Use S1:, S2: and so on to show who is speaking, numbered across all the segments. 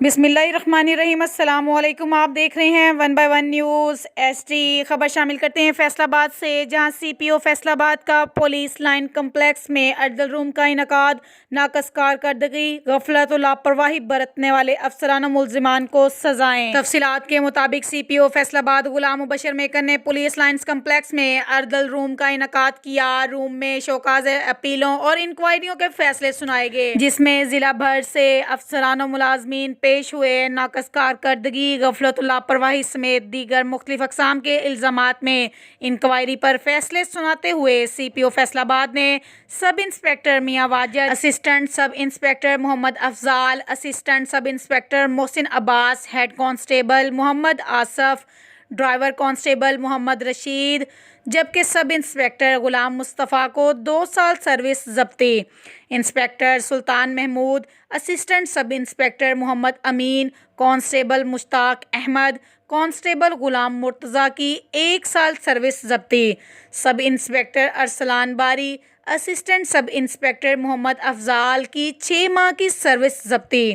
S1: बिस्मिल्लाहिर्रहमानिर्रहीम। अस्सलाम वालेकुम। आप देख रहे हैं 1 बाय 1 न्यूज़ HD। खबर शामिल करते हैं फैसलाबाद से, जहां CPO फैसलाबाद का पुलिस लाइन कम्प्लेक्स में अदल रूम का इनकाद, नाकस कारकर्दगी, गफलत और लापरवाही बरतने वाले अफसरान और मुलजिमान को सजाएं। तफसीलात के मुताबिक CPO फैसलाबाद गुलाम मुबशर मेकर ने पुलिस लाइन्स कम्प्लेक्स में अदल रूम का इनकाद किया। रूम में शोकाज अपीलों और इंक्वायरियों के फैसले सुनाए गए, जिसमें जिला भर से अफसरान और मुलाजमीन पेश हुए। नाकस कारकर्दगी, गफलत और लापरवाही समेत दीगर मुख्तलिफ अक़साम के इल्ज़ामात में इंक्वायरी पर फैसले सुनाते हुए CPO फैसलाबाद ने sub inspector Mian Wajid, assistant sub inspector Mohammad Afzal, assistant sub inspector Mohsin Abbas, head constable Mohammad Asif, driver constable Mohammad Rashid, जबकि सब इंस्पेक्टर गुलाम मुस्तफ़ा को 2 साल सर्विस जब्ती, inspector Sultan Mahmood, assistant sub inspector Mohammad Amin, constable Mushtaq Ahmed, constable Ghulam Murtaza की 1 साल सर्विस जब्ती, सब इंस्पेक्टर अरसलान बारी, assistant sub inspector Mohammad Afzal की 6 माह की सर्विस जब्ती,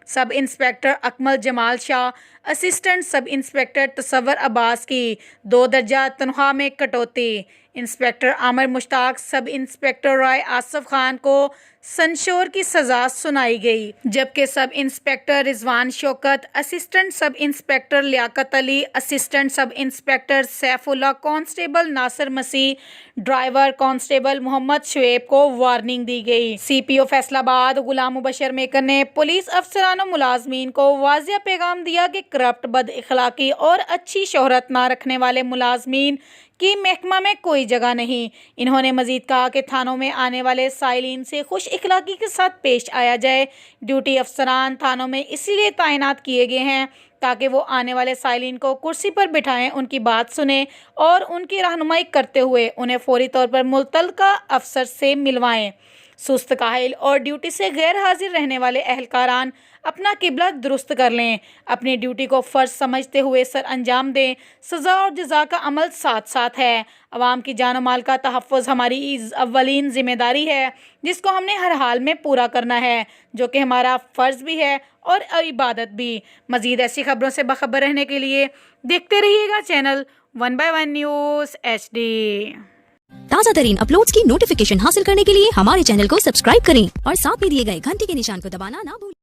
S1: sub inspector Akmal Jamal Shah, assistant sub inspector Tasawwur Abbas की 2 दर्जा तनख्वाह में कटौती, inspector Aamir Mushtaq, sub inspector राय आसफ खान को संशोर की सज़ा सुनाई गई, जबकि sub inspector Rizwan Shaukat, assistant sub inspector Liaqat Ali, assistant sub inspector Saifullah, constable Nasir Masih, driver constable Mohammad Shoaib को वार्निंग दी गई। CPO फैसलाबाद गुलाम मुबशर मेकर ने पुलिस अफसरान और मुलाजमीन को वाज़िया पैगाम दिया कि करप्ट, बद इखलाकी और अच्छी शोहरत ना रखने वाले मुलाजमीन की महकमा में कोई जगह नहीं। इन्होंने मजीद कहा कि थानों में आने वाले साइलिन से खुश इखलाकी के साथ पेश आया जाए। ड्यूटी अफसरान थानों में इसीलिए तैनात किए गए हैं ताकि वो आने वाले साइलिन को कुर्सी पर बिठाएं, उनकी बात सुने और उनकी रहनुमाई करते हुए उन्हें फौरी तौर पर मुतल्लिका अफसर से मिलवाएं। सुस्त काहिल और ड्यूटी से गैर हाजिर रहने वाले एहलकारान अपना किबला दुरुस्त कर लें, अपनी ड्यूटी को फ़र्ज समझते हुए सर अंजाम दें। सज़ा और जज़ा का अमल साथ साथ है। अवाम की जान और माल का तहफ़्फ़ुज़ हमारी अव्वलीन ज़िम्मेदारी है, जिसको हमने हर हाल में पूरा करना है, जो कि हमारा फ़र्ज़ भी है और इबादत भी। मज़ीद ऐसी खबरों से बाखबर रहने के लिए देखते रहिएगा चैनल 1 बाय 1 न्यूज़ HD।
S2: ताज़ा तरीन अपलोड्स की नोटिफिकेशन हासिल करने के लिए हमारे चैनल को सब्सक्राइब करें और साथ में दिए गए घंटी के निशान को दबाना ना भूलें।